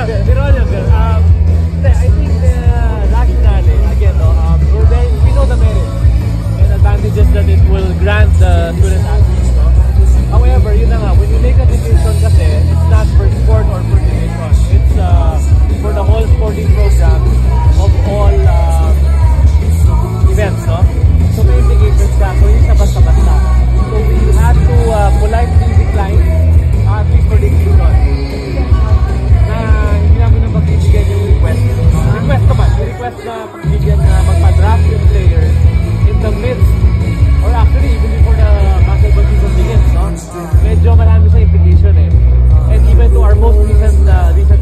I think rationally, again, we know the merits and advantages that it will grant the student athletes. No? However, yun na nga, when you make a decision kasi, it's not for sport or for division. It's for the whole sporting program of all events. No? So may implications ka, so hindi siya basta-basta. So we had to politely decline, at least for this season, na hindi namin na pagbibigyan yung request. Request naman, yung request na pagbibigyan na magpa-draft yung players in the midst, or actually even before the basketball season begins, no? Medyo marami sa implication eh. And even to our most recent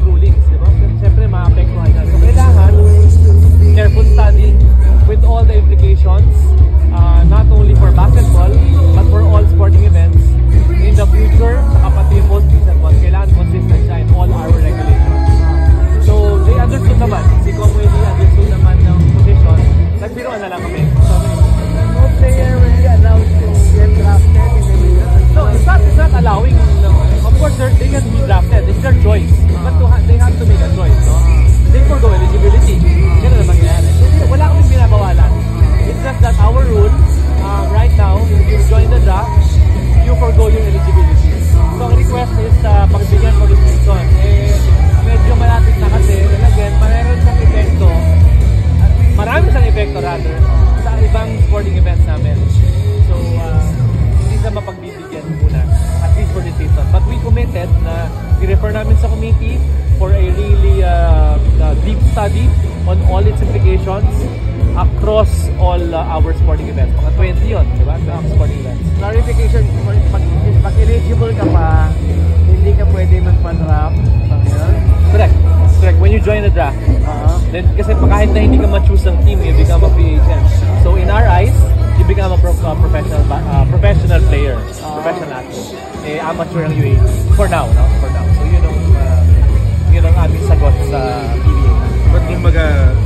rulings, di ba? Siyempre ma-apektuhan yan. So kailangan careful study with all the implications, not only for basketball, but for all sporting events in the future, saka pati yung most recent one, kailangan consistent siya in all our regulations. So, they understood naman, si Comway understood naman ng position, nagbiroan na lang kami. So, no player will be allowed to get drafted in the middle. No, it's not allowing, no. Of course, they can be drafted, it's their choice, but they have to make a choice, no? They forgo eligibility. Ganun na mangyayari. So, wala kaming binabawalan. It's just that our rule, right now, if you join the draft, you forgo yung eligibility. So, ang request is pagbigyan for this season. Medyo malapit na kasi, and again, mayroon siyang epekto, marami siyang epekto rather, sa ibang sporting events namin. So, hindi siya mapagbibigyan muna, at least for this season. But we committed na i-refer namin sa committee for a really deep study on all its implications across all our sporting events. Mga 20 yun, di ba? Ang sporting events. Clarification, pag eligible ka pa, hindi ka pwede magpa-draft. Correct. Correct. When you join the draft, then kasi kahit na hindi ka ma-choose ng team, you become a free agent. So in our eyes, you become a professional player, professional athlete. Amateur ang UAE. For now, no? For now. So yun ang aming sagot sa PBA. But kumbaga,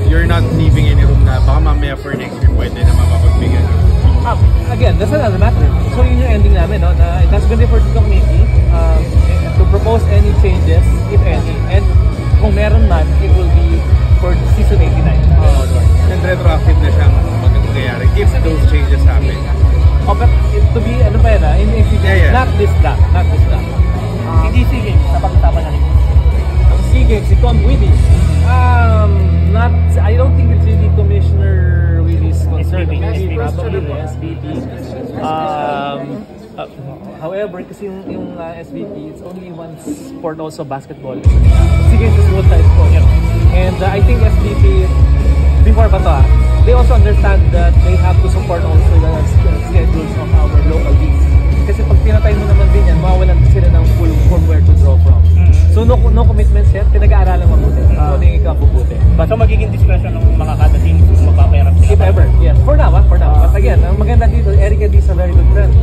you're not leaving any room na baka mamaya for next year pwede na mapagbigyan. Again, that's another matter. So yun yung ending namin, no? Na it has been referred to the committee to propose any changes, if any. And kung meron man, it will be for season 89. And retroactive na siyang mangyayari if those changes happen. But to be, ano pa yan, in future, not this draft. Hindi sige, napag-usapan na rin. Ang sige, si Tom Willie. I don't think it's really Commissioner Willie's concern. Maybe probably the SVP. However, kasi yung SVP, it's only one sport also, basketball. Sige, it's multi-sport. And I think SVP, before pa to, they also understand that they have to support also the schedules of our local leagues. Kasi pag pinatay mo naman din yan, mawawalan sila ng full from where to draw from. So no commitments yet, pinag-aaralan mabuti. So hindi ka bubuti. So magiging discretion ng mga kada team kung magpapayaran sila? If ever, yes. For now. But again, ang maganda dito, Eric is a very good friend.